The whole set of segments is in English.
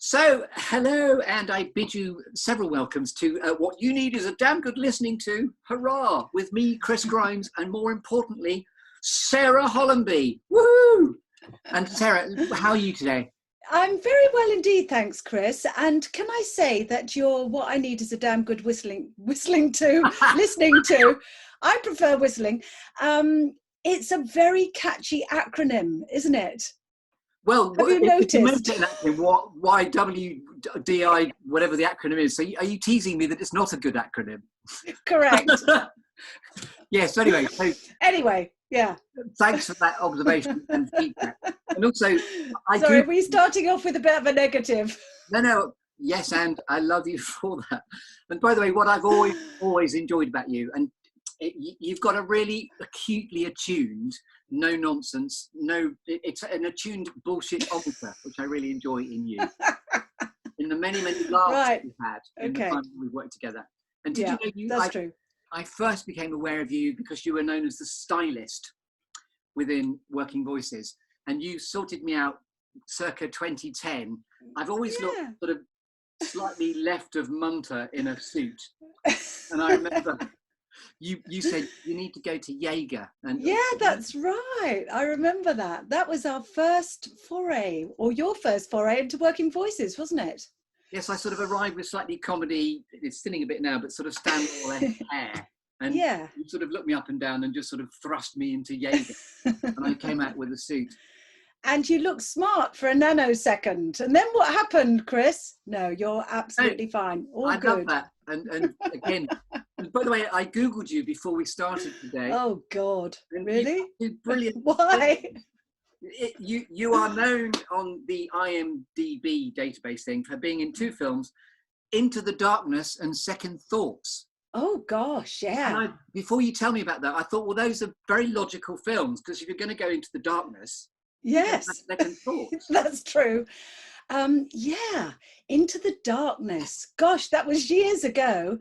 So, hello, and I bid you several welcomes to What You Need Is a Damn Good Listening To. Hurrah! With me, Chris Grimes, and more importantly, Sara Hollamby. Woohoo! And Sarah, how are you today? I'm very well indeed, thanks, Chris. And can I say that you're what I need is a damn good listening to. I prefer whistling. It's a very catchy acronym, isn't it? Well, Have you if you noticed? meant it in that acronym, why WDI, whatever the acronym is, so are you teasing me that it's not a good acronym? Correct. Yes, anyway. So, Anyway, yeah. thanks for that observation and feedback. And also, Sorry, we're starting off with a bit of a negative. No, yes, and I love you for that. And by the way, what I've always enjoyed about you, and you've got a really acutely attuned, no nonsense, it's an attuned bullshit-ometer, which I really enjoy in you. In the many laughs we've had in the time we've worked together. And did you know, that's true. I first became aware of you because you were known as the stylist within Working Voices, and you sorted me out circa 2010. I've always looked sort of slightly left of munter in a suit, and I remember you said you need to go to Jaeger. And that's right. I remember that. That was our first foray, or your first foray into Working Voices, wasn't it? Yes, I sort of arrived with slightly comedy. It's thinning a bit now, but sort of stand hair. And you sort of looked me up and down and just sort of thrust me into Jaeger, and I came out with a suit. And you look smart for a nanosecond. And then what happened, Chris? No, you're absolutely fine. All good. I love that. And again, by the way, I Googled you before we started today. Oh, God. Really? Brilliant. Why? You are known on the IMDb database thing for being in two films, Into the Darkness and Second Thoughts. Oh, gosh, yeah. And before you tell me about that, I thought, well, those are very logical films, because if you're going to go into the darkness, yes, Second Thoughts. That's true. Into the Darkness. Gosh, that was years ago.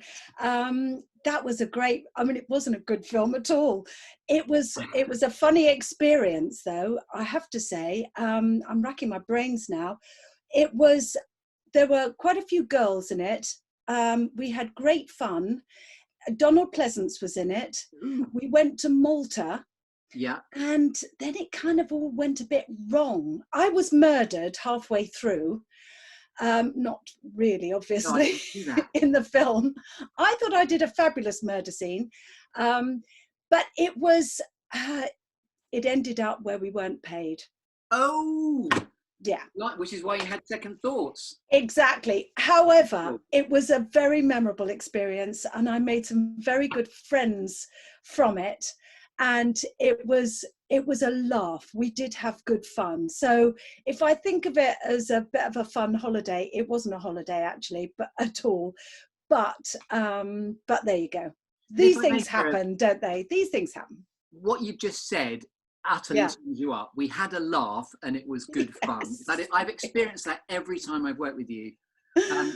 That was a great, it wasn't a good film at all. It was a funny experience, though, I have to say. I'm racking my brains now. There were quite a few girls in it. We had great fun. Donald Pleasance was in it. We went to Malta. Yeah. And then it kind of all went a bit wrong. I was murdered halfway through. Not really, obviously, in the film. I thought I did a fabulous murder scene. But it ended up where we weren't paid. Oh! Yeah. Which is why you had second thoughts. Exactly. However, it was a very memorable experience, and I made some very good friends from it. And it was a laugh. We did have good fun. So if I think of it as a bit of a fun holiday, it wasn't a holiday actually, but at all. But there you go. These things happen, don't they? These things happen. What you've just said utterly sums you up. We had a laugh and it was good fun. I've experienced that every time I've worked with you.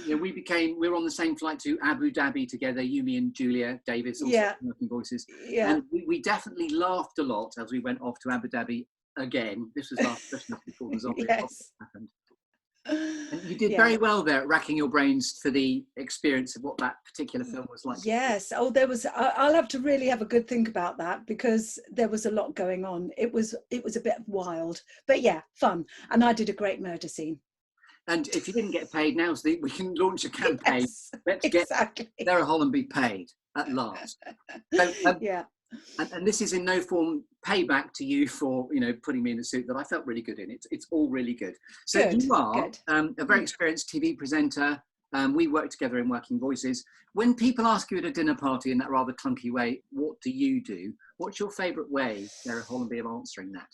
We were on the same flight to Abu Dhabi together, you, me and Julia Davis, also Working Voices. Yeah. And we definitely laughed a lot as we went off to Abu Dhabi again. This was last Christmas before the zombie happened. And you did very well there at racking your brains for the experience of what that particular film was like. Yes. Oh, I'll have to really have a good think about that, because there was a lot going on. It was a bit wild, but fun. And I did a great murder scene. And if you didn't get paid, now we can launch a campaign. Let's get Sara Hollamby paid at last. So, and this is in no form payback to you for putting me in a suit that I felt really good in. It's all really good. So you are a very experienced TV presenter. We work together in Working Voices. When people ask you at a dinner party in that rather clunky way, what do you do? What's your favourite way, Sara Hollamby, of answering that?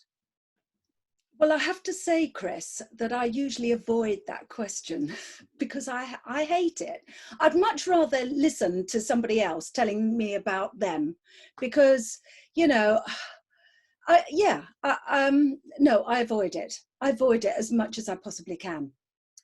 Well, I have to say, Chris, that I usually avoid that question because I hate it. I'd much rather listen to somebody else telling me about them, because, I avoid it. I avoid it as much as I possibly can.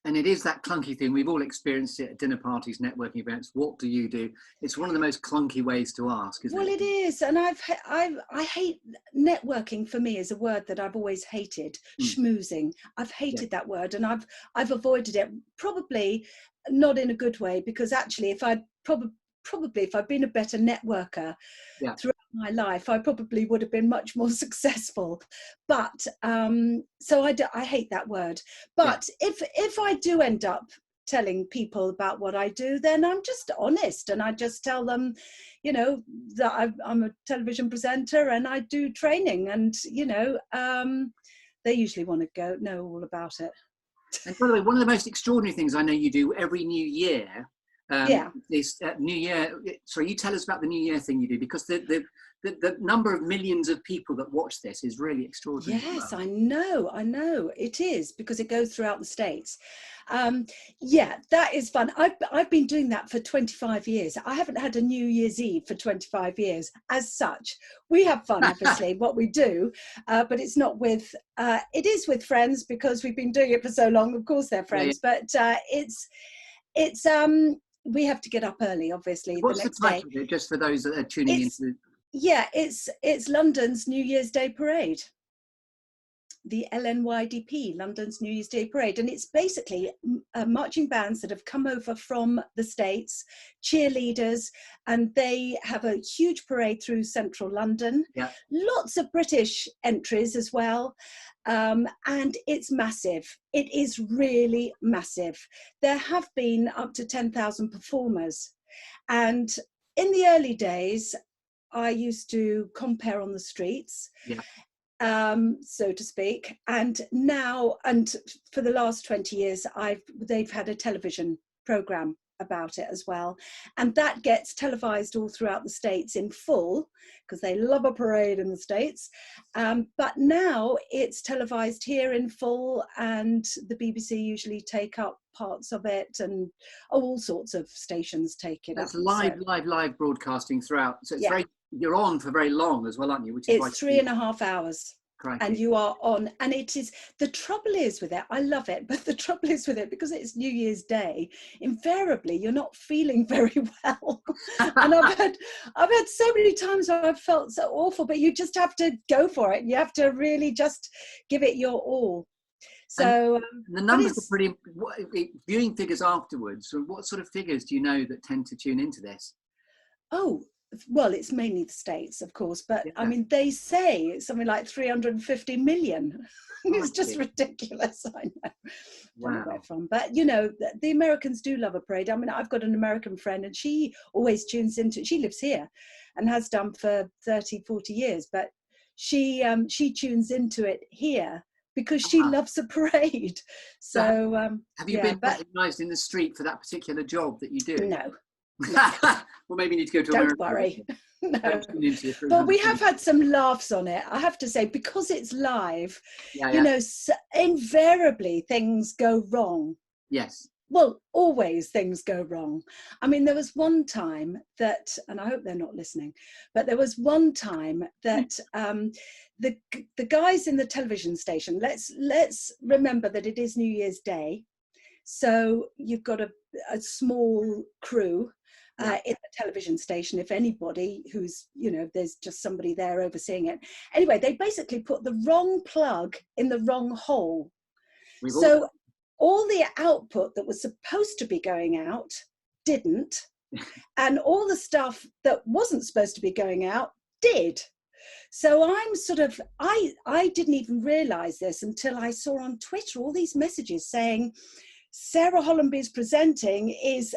And it is that clunky thing. We've all experienced it at dinner parties, networking events. What do you do? It's one of the most clunky ways to ask, isn't it? Well, it is. And I hate networking. For me, is a word that I've always hated. Schmoozing. I've hated that word, and I've avoided it, probably not in a good way, because actually if I'd probably if I'd been a better networker throughout my life, I probably would have been much more successful. But so I hate that word. But if I do end up telling people about what I do, then I'm just honest, and I just tell them, you know, that I'm a television presenter and I do training, and you know, they usually want to know all about it. And by the way, one of the most extraordinary things I know you do every New Year, this New Year. Sorry, you tell us about the New Year thing you do, because the number of millions of people that watch this is really extraordinary. Yes, I know it is, because it goes throughout the States. Yeah, that is fun. I've been doing that for 25 years. I haven't had a New Year's Eve for 25 years as such. We have fun, obviously, what we do, but it's not with, it is with friends, because we've been doing it for so long. Of course they're friends, but it's we have to get up early, obviously. What's the next the title day. of it, just for those that are tuning into? Yeah, it's London's New Year's Day Parade. The LNYDP, London's New Year's Day Parade. And it's basically marching bands that have come over from the States, cheerleaders, and they have a huge parade through central London. Yeah. Lots of British entries as well. And it's massive. It is really massive. There have been up to 10,000 performers. And in the early days, I used to compare on the streets. Yeah. So to speak, and now, and for the last 20 years, they've had a television program about it as well, and that gets televised all throughout the States in full, because they love a parade in the States. But now it's televised here in full, and the BBC usually take up parts of it, and all sorts of stations take it up. It's live broadcasting throughout. So it's you're on for very long as well, aren't you? Which is it's 3.5 hours. Crikey. And you are on, and it is, the trouble is with it, I love it, but the trouble is with it, because it's New Year's Day, invariably you're not feeling very well. And I've had so many times where I've felt so awful, but you just have to go for it. You have to really just give it your all. So the numbers are pretty, viewing figures afterwards. So what sort of figures do you know that tend to tune into this? Oh, well, it's mainly the States, of course, but I mean, they say it's something like 350 million. It's just ridiculous. I know. Wow. Don't know where from, but you know, the Americans do love a parade. I mean, I've got an American friend, and she always tunes into it. She lives here and has done for 30, 40 years, but she tunes into it here because she loves a parade. So have you been recognized in the street for that particular job that you do? No. Well, maybe you need to go to Don't America. worry. No. But we have had some laughs on it, I have to say, because it's live. You know, invariably things go wrong. Yes. Well, always things go wrong. I mean, there was one time that, and I hope they're not listening, but there was one time that the guys in the television station, let's remember that it is New Year's Day. So you've got a small crew in the television station, if anybody, who's, you know, there's just somebody there overseeing it. Anyway, they basically put the wrong plug in the wrong hole. So all the output that was supposed to be going out didn't, and all the stuff that wasn't supposed to be going out did. So I'm sort of, I didn't even realize this until I saw on Twitter all these messages saying, Sara Hollamby's presenting is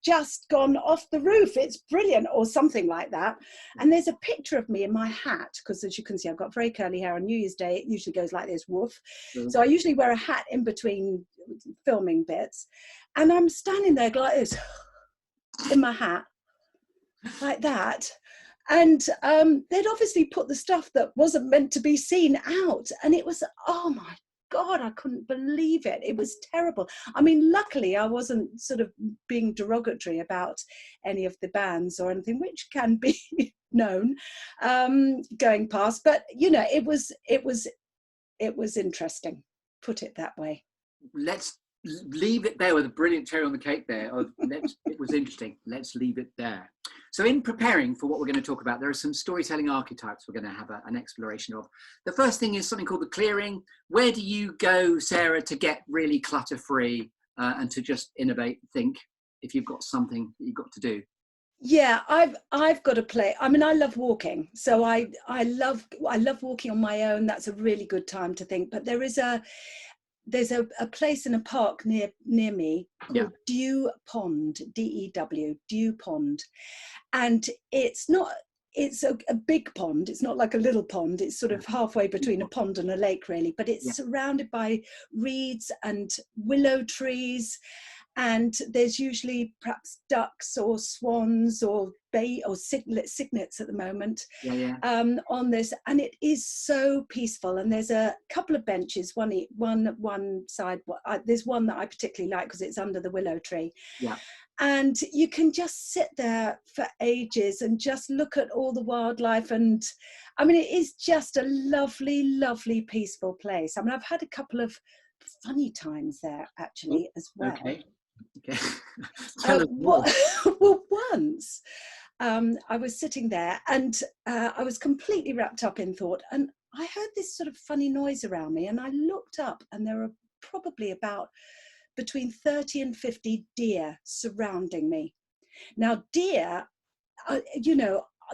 just gone off the roof. It's brilliant, or something like that. And there's a picture of me in my hat, because as you can see, I've got very curly hair. On New Year's Day, it usually goes like this, woof. So I usually wear a hat in between filming bits. And I'm standing there like this, in my hat, like that. And they'd obviously put the stuff that wasn't meant to be seen out. And it was, oh my God, I couldn't believe it. It was terrible. I mean, luckily I wasn't sort of being derogatory about any of the bands or anything, which can be known going past. But you know, it was interesting. Put it that way. Let's leave it there with a brilliant cherry on the cake there. It was interesting. Let's leave it there. So in preparing for what we're going to talk about, there are some storytelling archetypes we're going to have an exploration of. The first thing is something called the clearing. Where do you go, Sarah, to get really clutter-free and to just innovate, think, if you've got something that you've got to do? Yeah, I've got a play. I mean, I love walking, so I love walking on my own. That's a really good time to think. But there's a place in a park near me called Dew Pond, D-E-W, Dew Pond, and it's a big pond. It's not like a little pond. It's sort of halfway between a pond and a lake, really. But it's surrounded by reeds and willow trees. And there's usually perhaps ducks or swans or cygnets at the moment on this, and it is so peaceful. And there's a couple of benches, one side. There's one that I particularly like because it's under the willow tree. Yeah. And you can just sit there for ages and just look at all the wildlife. And I mean, it is just a lovely, lovely, peaceful place. I mean, I've had a couple of funny times there actually as well. Okay. Well, once I was sitting there and I was completely wrapped up in thought, and I heard this sort of funny noise around me, and I looked up, and there were probably about between 30 and 50 deer surrounding me. Now, deer,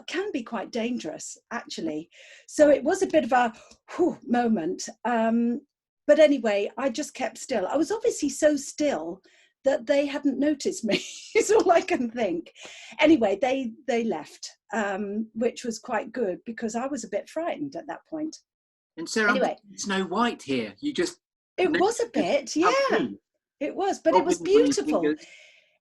can be quite dangerous, actually. So it was a bit of a moment. But anyway, I just kept still. I was obviously so still that they hadn't noticed me, is all I can think. Anyway, they left, which was quite good because I was a bit frightened at that point. And Sarah, anyway, Snow White here. It was a bit, yeah. It was, but it was beautiful.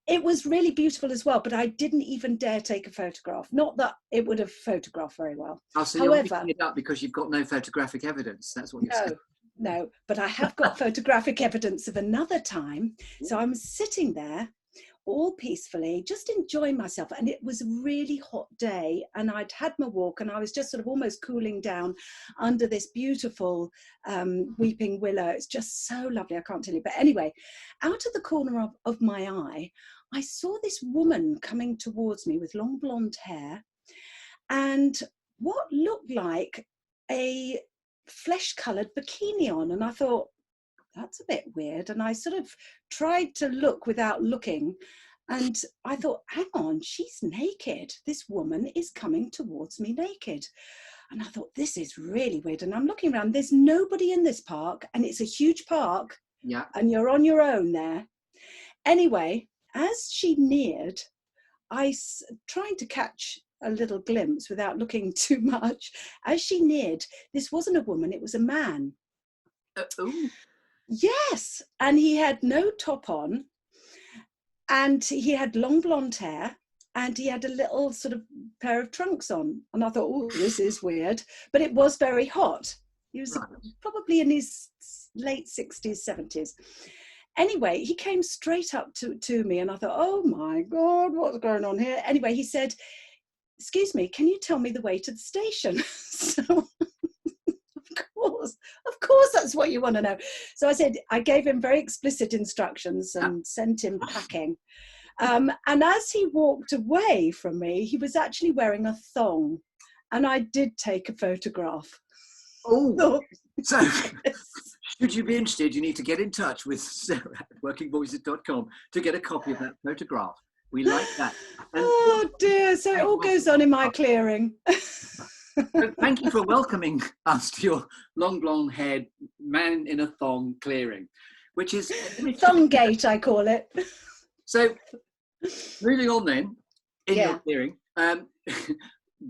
It was really beautiful as well, but I didn't even dare take a photograph. Not that it would have photographed very well. Oh, so you're making it up because you've got no photographic evidence. That's what you're saying. No, but I have got photographic evidence of another time. So I'm sitting there all peacefully, just enjoying myself. And it was a really hot day and I'd had my walk and I was just sort of almost cooling down under this beautiful weeping willow. It's just so lovely. I can't tell you. But anyway, out of the corner of my eye, I saw this woman coming towards me with long blonde hair and what looked like a flesh-coloured bikini on, and I thought that's a bit weird, and I sort of tried to look without looking, and I thought, hang on, she's naked. This woman is coming towards me naked. And I thought, this is really weird. And I'm looking around, there's nobody in this park, and it's a huge park, and you're on your own there. Anyway, as she neared, I trying to catch a little glimpse without looking too much. As she neared, this wasn't a woman, it was a man. Yes, and he had no top on, and he had long blonde hair, and he had a little sort of pair of trunks on. And I thought, oh, this is weird, but it was very hot. He was probably in his late 60s, 70s. Anyway, he came straight up to me, and I thought, oh my God, what's going on here? Anyway, he said, excuse me, can you tell me the way to the station? So, of course, that's what you want to know. So I gave him very explicit instructions and sent him packing. And as he walked away from me, he was actually wearing a thong. And I did take a photograph. Oh, so should you be interested, you need to get in touch with Sarah at workingvoices.com to get a copy of that photograph. We like that. And oh dear, so it all goes on in my clearing. Thank you for welcoming us to your long blonde haired man in a thong clearing, which is thong gate, I call it. So moving on then in your clearing,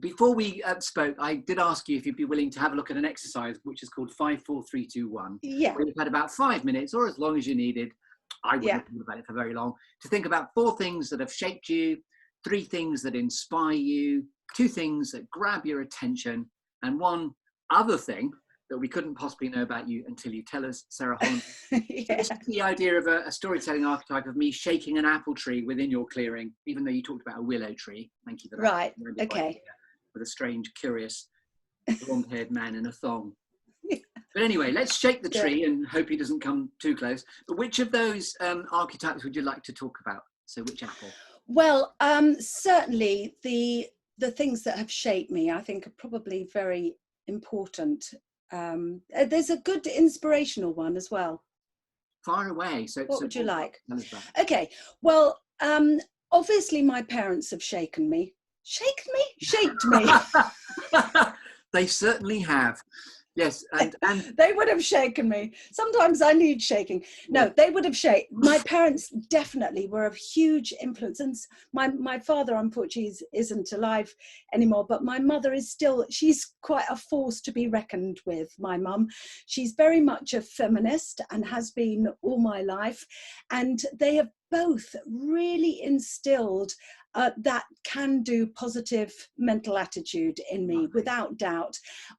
before we spoke, I did ask you if you'd be willing to have a look at an exercise which is called 5, 4, 3, 2, 1. Yeah. We've had about 5 minutes or as long as you needed. I wouldn't have thought about it for very long. To think about 4 things that have shaped you, 3 things that inspire you, 2 things that grab your attention, and 1 other thing that we couldn't possibly know about you until you tell us, Sara Hollamby. This is the idea of a storytelling archetype of me shaking an apple tree within your clearing, even though you talked about a willow tree. Thank you for that. Right, okay. With a strange, curious, blonde-haired man in a thong. But anyway, let's shake the tree and hope he doesn't come too close. But which of those archetypes would you like to talk about? So which apple? Well, certainly the things that have shaped me, I think, are probably very important. There's a good inspirational one as well. Far away. What would you like? Tell us about. Okay. Well, obviously my parents have shaped me. They certainly have. Yes, and they would have shaken me. Sometimes I need shaking. No, they would have shaken. My parents definitely were of huge influence. And my father, unfortunately, isn't alive anymore, but my mother is still, she's quite a force to be reckoned with, my mum. She's very much a feminist and has been all my life. And they have both really instilled that can-do positive mental attitude in me, without doubt.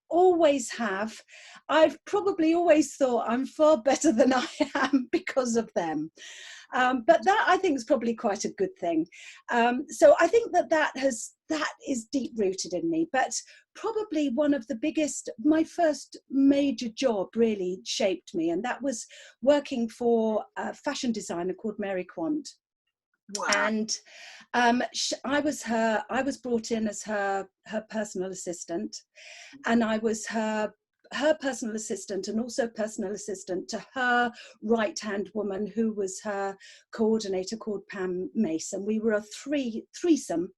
Always have. I've probably always thought I'm far better than I am because of them. But that, I think, is probably quite a good thing. So I think that is deep-rooted in me. But probably one of the biggest, my first major job really shaped me, and that was working for a fashion designer called Mary Quant. Wow. And I was brought in as her personal assistant, and I was her personal assistant and also personal assistant to her right-hand woman, who was her coordinator, called Pam Mason. We were a threesome,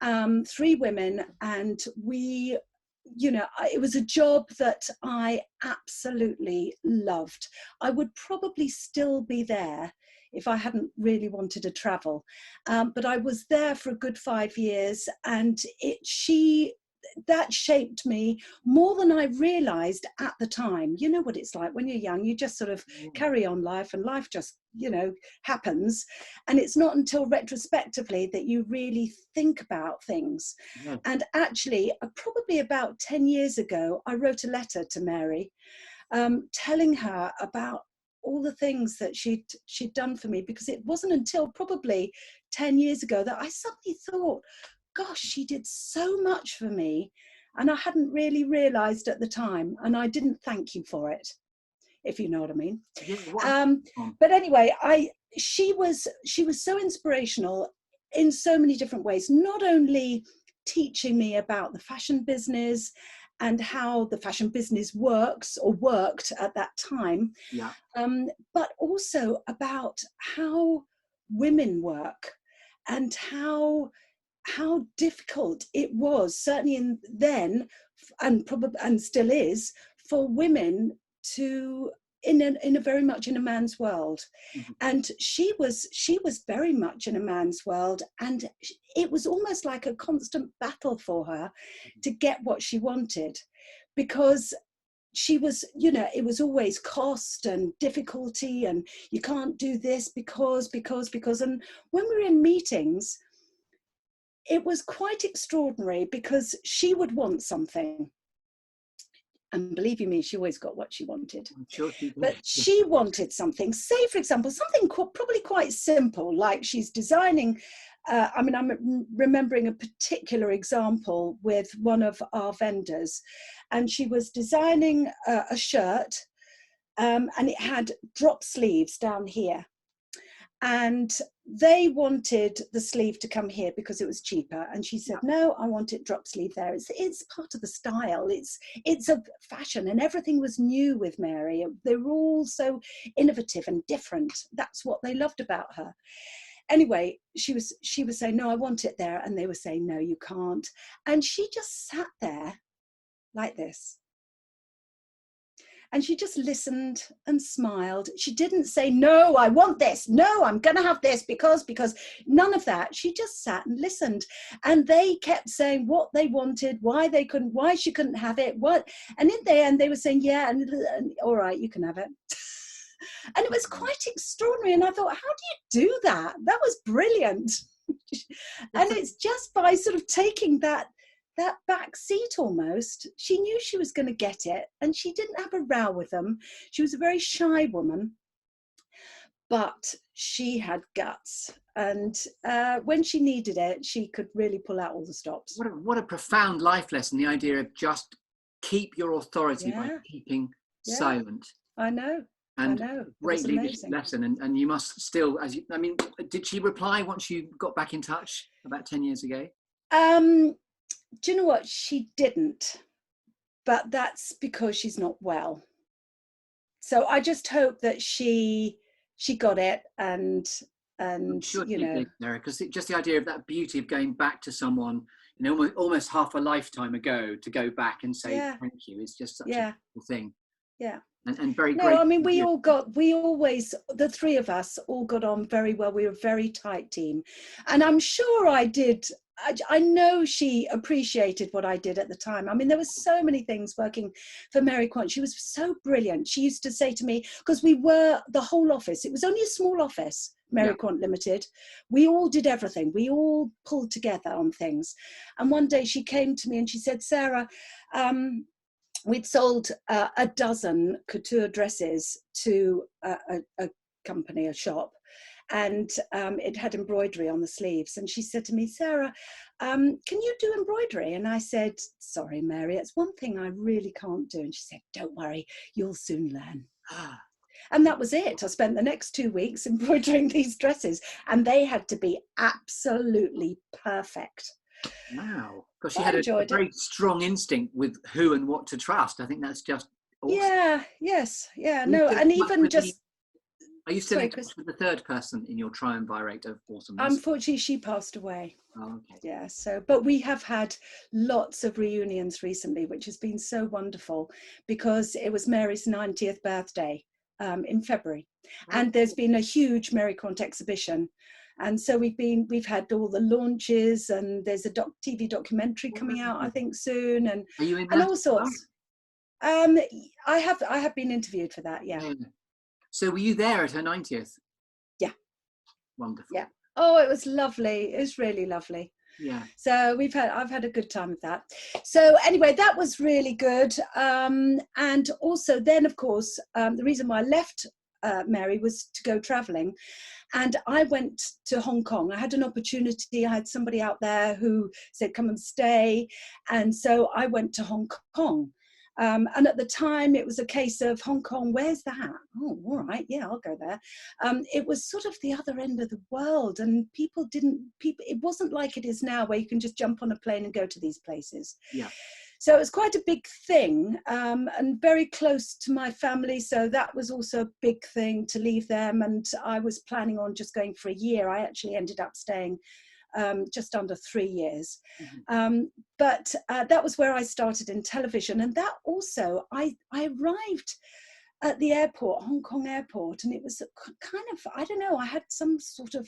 3 women, and we, you know, it was a job that I absolutely loved. I would probably still be there if I hadn't really wanted to travel. But I was there for a good 5 years, and that shaped me more than I realized at the time. You know what it's like when you're young, you just sort of carry on life, and life just, you know, happens. And it's not until retrospectively that you really think about things. Yeah. And actually, probably about 10 years ago, I wrote a letter to Mary, telling her about all the things that she'd done for me, because it wasn't until probably 10 years ago that I suddenly thought, gosh, she did so much for me, and I hadn't really realized at the time, and I didn't thank you for it, if you know what I mean. Yeah, but anyway, she was so inspirational in so many different ways, not only teaching me about the fashion business and how the fashion business works, or worked at that time, yeah. But also about how women work, and how difficult it was, certainly then, and probably and still is, for women to in a very much in a man's world. Mm-hmm. And she was very much in a man's world, and it was almost like a constant battle for her to get what she wanted, because she was, you know, it was always cost and difficulty, and you can't do this because, and when we were in meetings, it was quite extraordinary, because she would want something, and believe you me, she always got what she wanted. I'm sure she did. But she wanted something, say for example, something probably quite simple, like she's designing, I'm remembering a particular example with one of our vendors, and she was designing a shirt, and it had drop sleeves down here. And they wanted the sleeve to come here because it was cheaper. And she said, no, I want it drop sleeve there. It's part of the style. It's a fashion, and everything was new with Mary. They were all so innovative and different. That's what they loved about her. Anyway, she was saying, no, I want it there. And they were saying, no, you can't. And she just sat there like this. And she just listened and smiled. She didn't say, no, I want this. No, I'm going to have this because none of that. She just sat and listened. And they kept saying what they wanted, why she couldn't have it, what. And in the end, they were saying, yeah, and all right, you can have it. And it was quite extraordinary. And I thought, how do you do that? That was brilliant. And it's just by sort of taking that back seat almost. She knew she was going to get it, and she didn't have a row with them. She was a very shy woman, but she had guts, and when she needed it, she could really pull out all the stops. What a profound life lesson, the idea of just keep your authority by keeping silent. I know. And I know. great leadership lesson. And you must still, did she reply once you got back in touch about 10 years ago? Do you know what? She didn't, but that's because she's not well. So I just hope that she got it, and I'm sure you know, because just the idea of that beauty of going back to someone, you know, almost half a lifetime ago, to go back and say thank you is just such a beautiful thing. Yeah. And very no, great. I mean, the three of us all got on very well. We were a very tight team. And I'm sure I know she appreciated what I did at the time. I mean, there were so many things working for Mary Quant. She was so brilliant. She used to say to me, because we were the whole office, it was only a small office, Mary Quant Limited. We all did everything. We all pulled together on things. And one day she came to me and she said, Sarah, we'd sold a dozen couture dresses to a company, a shop, and it had embroidery on the sleeves. And she said to me, Sarah, can you do embroidery? And I said, sorry, Mary, it's one thing I really can't do. And she said, don't worry, you'll soon learn. And that was it. I spent the next 2 weeks embroidering these dresses, and they had to be absolutely perfect. Wow, because she had a very strong instinct with who and what to trust. I think that's just awesome. No, and even just. Are you still in touch with the third person in your triumvirate of awesomeness? Unfortunately, she passed away. Oh, okay. Yeah, but we have had lots of reunions recently, which has been so wonderful, because it was Mary's 90th birthday in February, and there's been a huge Mary Quant exhibition. And so we've had all the launches, and there's a TV documentary coming out, I think, soon, and are you in that all sorts. I have been interviewed for that. Yeah. So were you there at her 90th? Yeah. Wonderful. Yeah. Oh, it was lovely. It was really lovely. Yeah. So I've had a good time with that. So anyway, that was really good. And also then, of course, the reason why I left Mary was to go traveling. And I went to Hong Kong. I had an opportunity. I had somebody out there who said, come and stay. And so I went to Hong Kong. And at the time, it was a case of Hong Kong, where's that? Oh, all right, yeah, I'll go there. It was sort of the other end of the world, and it wasn't like it is now, where you can just jump on a plane and go to these places. Yeah. So it was quite a big thing, and very close to my family. So that was also a big thing to leave them. And I was planning on just going for a year. I actually ended up staying just under 3 years. But that was where I started in television. And that also, I arrived at the airport, Hong Kong airport, and it was kind of, I don't know, I had some sort of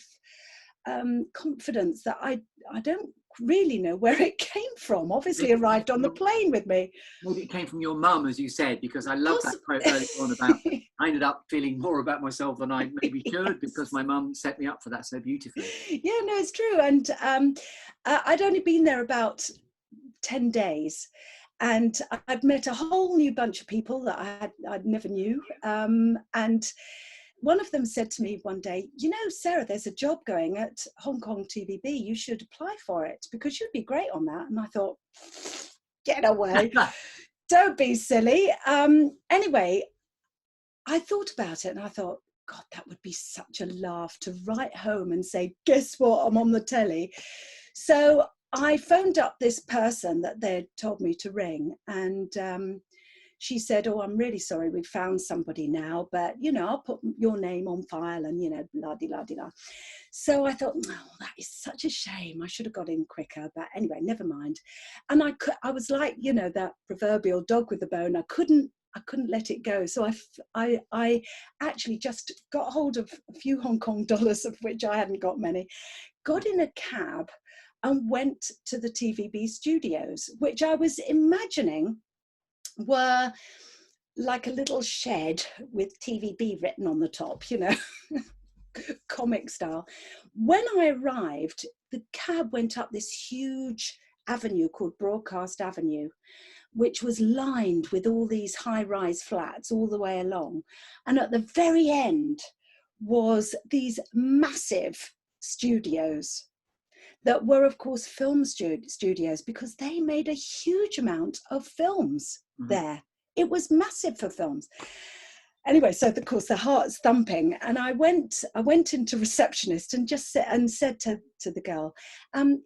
confidence that I don't really know where it came from. Obviously arrived on the plane with me. Maybe it came from your mum, as you said, because I love that quote earlier on about I ended up feeling more about myself than I maybe should, because my mum set me up for that so beautifully. Yeah, no, it's true. And I'd only been there about 10 days. And I'd met a whole new bunch of people that I'd never knew. And one of them said to me one day, you know, Sarah, there's a job going at Hong Kong TVB. You should apply for it because you'd be great on that. And I thought, get away. Don't be silly. Anyway, I thought about it and I thought, God, that would be such a laugh to write home and say, guess what? I'm on the telly. So I phoned up this person that they'd told me to ring, and she said, oh, I'm really sorry, we've found somebody now, but, you know, I'll put your name on file and, you know, la-di-la-di-la. So I thought, oh, that is such a shame. I should have got in quicker, but anyway, never mind. And I was like, you know, that proverbial dog with the bone. I couldn't let it go. So I actually just got hold of a few Hong Kong dollars, of which I hadn't got many, got in a cab and went to the TVB studios, which I was imagining were like a little shed with TVB written on the top, you know, comic style. When I arrived, the cab went up this huge avenue called Broadcast Avenue, which was lined with all these high-rise flats all the way along. And at the very end was these massive studios. that were, of course, film studios, because they made a huge amount of films there. It was massive for films. Anyway, so of course the heart's thumping, and I went into receptionist and just said to the girl,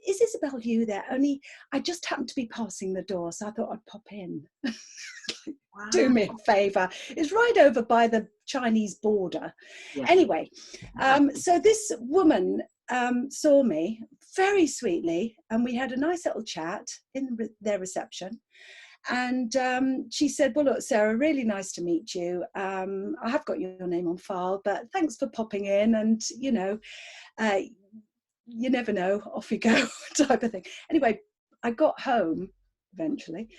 "Is Isabel you there? Only I just happened to be passing the door, so I thought I'd pop in." Wow. Do me a favour. It's right over by the Chinese border. Yeah. Anyway, so this woman saw me very sweetly, and we had a nice little chat in their reception. And she said, "Well, look, Sarah, really nice to meet you. I have got your name on file, but thanks for popping in. And, you know, you never know, off you go," type of thing. Anyway, I got home eventually,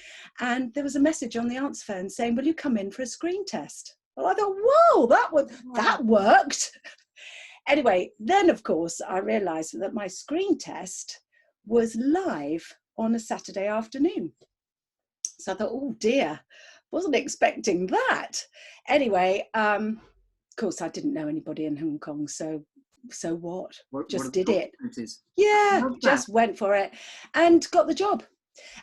and there was a message on the answer phone saying, "Will you come in for a screen test?" Well, I thought, whoa, that worked. Anyway, then, of course, I realised that my screen test was live on a Saturday afternoon. So I thought, oh dear, wasn't expecting that. Anyway, of course, I didn't know anybody in Hong Kong, so what? Just did it. Yeah, just went for it and got the job.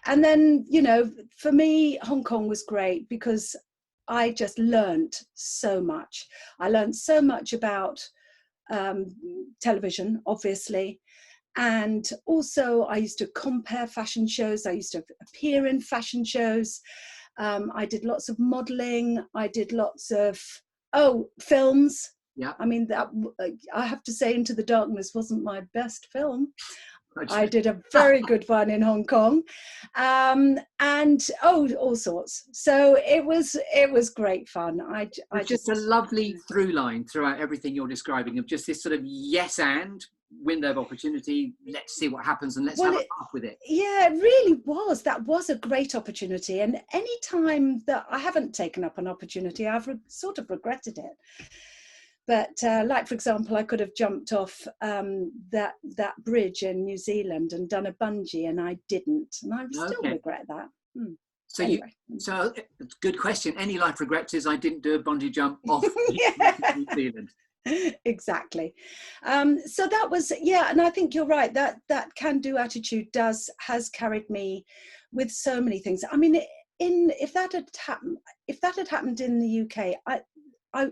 And then, you know, for me, Hong Kong was great because I just learned so much. I learned so much about television, obviously. And also I used to compare fashion shows. I used to appear in fashion shows. I did lots of modeling. I did lots of, films. Yeah. I mean, that I have to say Into the Darkness wasn't my best film. I did a very good one in Hong Kong, and all sorts. So it was great fun. I just a lovely through line throughout everything you're describing of just this sort of yes and window of opportunity. Let's see what happens and let's have a laugh with it. Yeah, it really was. That was a great opportunity. And any time that I haven't taken up an opportunity, I've sort of regretted it. But like, for example, I could have jumped off that bridge in New Zealand and done a bungee, and I didn't. And I still regret that. So anyway. So good question. Any life regrets is I didn't do a bungee jump off New Zealand. Exactly. So that was, and I think you're right. That can-do attitude has carried me with so many things. I mean, if that had happened in the UK,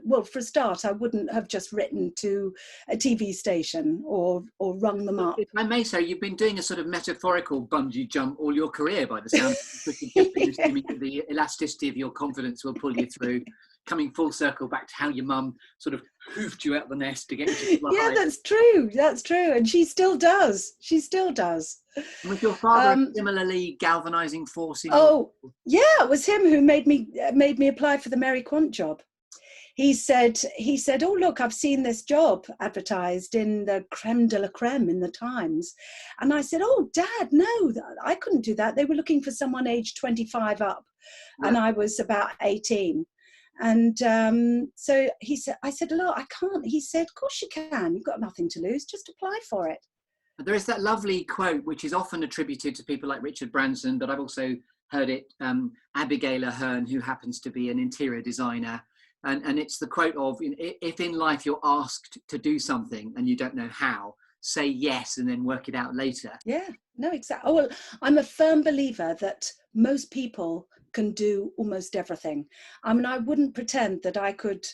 well, for a start, I wouldn't have just written to a TV station or rung them up. If I may say, you've been doing a sort of metaphorical bungee jump all your career by the sound of it. Assuming that the elasticity of your confidence will pull you through, coming full circle back to how your mum sort of hoofed you out the nest to get you to fly. Yeah, that's true. And she still does. And was your father a similarly galvanising force in it was him who made me apply for the Mary Quant job. He said, "Oh, look, I've seen this job advertised in the creme de la creme in the Times." And I said, "Oh, Dad, no, I couldn't do that. They were looking for someone aged 25 up. Yeah. And I was about 18. And so I said, "Look, I can't." He said, "Of course you can. You've got nothing to lose. Just apply for it." There is that lovely quote, which is often attributed to people like Richard Branson, but I've also heard it, Abigail Ahern, who happens to be an interior designer. And it's the quote of, if in life you're asked to do something and you don't know how, say yes and then work it out later. Yeah, no, exactly. Oh, well, I'm a firm believer that most people can do almost everything. I mean, I wouldn't pretend that I could,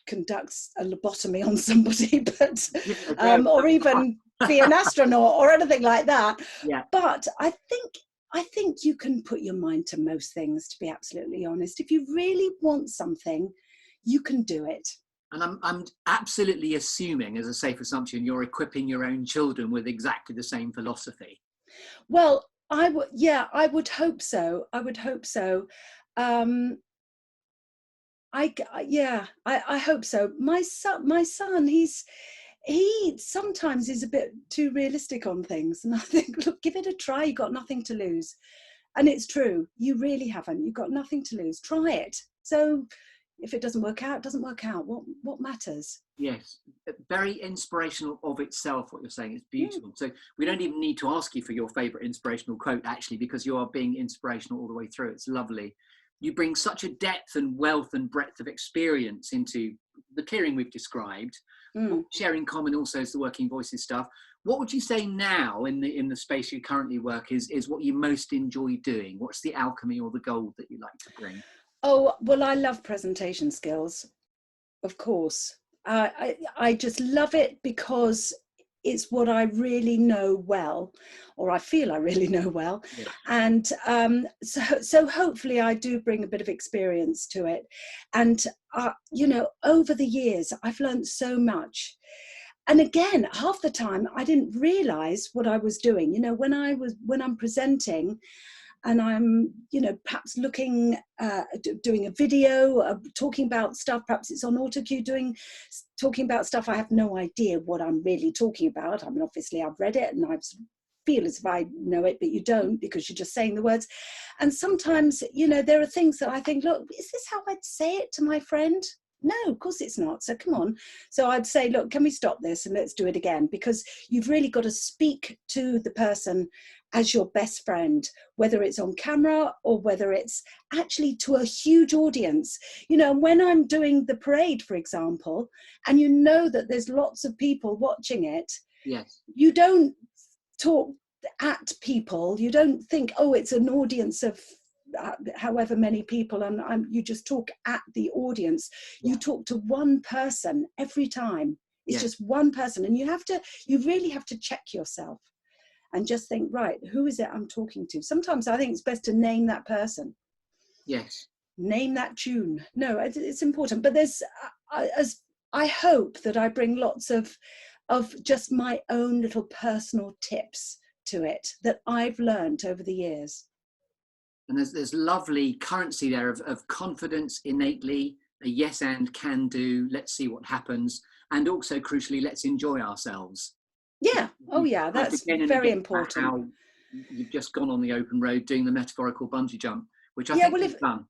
conduct a lobotomy on somebody, but or even be an astronaut or anything like that. Yeah. But I think you can put your mind to most things, to be absolutely honest. If you really want something, you can do it. And I'm absolutely assuming, as a safe assumption, you're equipping your own children with exactly the same philosophy. Well, I would hope so. I hope so. My son, he sometimes is a bit too realistic on things. And I think, look, give it a try. You've got nothing to lose. And it's true. You really haven't. You've got nothing to lose. Try it. So if it doesn't work out, it doesn't work out. What matters? Yes. Very inspirational of itself, what you're saying. It's beautiful. So we don't even need to ask you for your favourite inspirational quote, actually, because you are being inspirational all the way through. It's lovely. You bring such a depth and wealth and breadth of experience into the clearing we've described, Mm. sharing common also is the working voices stuff. What would you say now in the space you currently work is what you most enjoy doing? What's the alchemy or the gold that you like to bring? Oh, well, I love presentation skills, of course. I just love it because it's what I really know well, or I feel I really know well. Yeah. And so hopefully I do bring a bit of experience to it. And, you know, over the years, I've learned so much. And again, half the time I didn't realize what I was doing. You know, when I'm presenting, and I'm, you know, perhaps looking, doing a video, talking about stuff, perhaps it's on auto cue, talking about stuff, I have no idea what I'm really talking about. I mean, obviously I've read it and I feel as if I know it, but you don't, because you're just saying the words. And sometimes, you know, there are things that I think, look, is this how I'd say it to my friend? No, of course it's not. So come on. So I'd say, look, can we stop this and let's do it again? Because you've really got to speak to the person as your best friend, whether it's on camera or whether it's actually to a huge audience. You know, when I'm doing the parade, for example, and you know that there's lots of people watching it, Yes. you don't talk at people. You don't think, oh, it's an audience of however many people, and you just talk at the audience. You talk to one person every time. It's just one person, and you really have to check yourself and just think, right, who is it I'm talking to? Sometimes I think it's best to name that person. Yes. Name that tune. No, it's important. But I hope that I bring lots of just my own little personal tips to it that I've learned over the years. And there's lovely currency there of confidence innately, a yes and can do, let's see what happens, and also crucially, let's enjoy ourselves. Yeah. Oh yeah, that's very important. How you've just gone on the open road doing the metaphorical bungee jump, which I think is fun.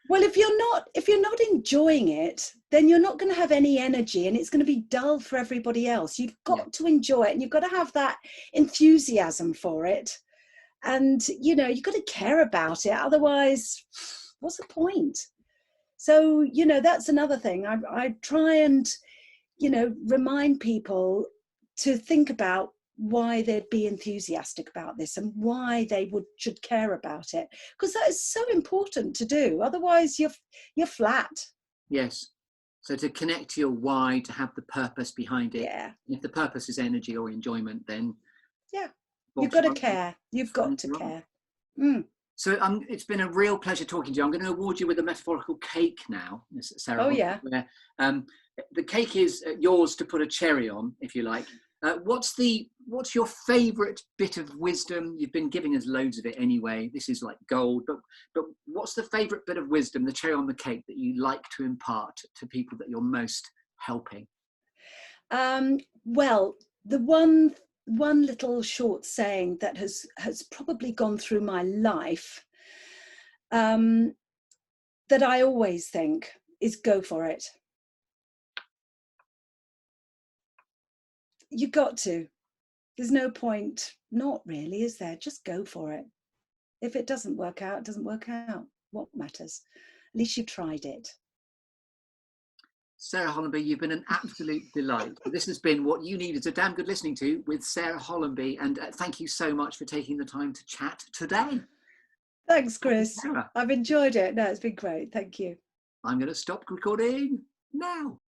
Well, if you're not enjoying it, then you're not going to have any energy, and it's going to be dull for everybody else. You've got to enjoy it, and you've got to have that enthusiasm for it. And, you know, you've got to care about it. Otherwise, what's the point? So, you know, that's another thing. I try and, you know, remind people to think about why they'd be enthusiastic about this and why they should care about it, because that is so important to do. Otherwise, you're flat. Yes. So to connect to your why, to have the purpose behind it. Yeah. If the purpose is energy or enjoyment, then you've got to care. You've got to care. Mm. So it's been a real pleasure talking to you. I'm going to award you with a metaphorical cake now, Sarah. Oh yeah. Where, the cake is yours to put a cherry on, if you like. What's your favourite bit of wisdom? You've been giving us loads of it anyway. This is like gold. But what's the favourite bit of wisdom, the cherry on the cake, that you like to impart to people that you're most helping? Well, the one little short saying that has probably gone through my life, that I always think is, go for it. You got to. There's no point not really, is there? Just go for it. If it doesn't work out, it doesn't work out. What matters? At least you tried it. Sara Hollamby, you've been an absolute delight. This has been What You Need Is a Damn Good Listening To with Sara Hollamby, and thank you so much for taking the time to chat today. Thanks, Chris. I've enjoyed it. No, it's been great. Thank you. I'm going to stop recording now.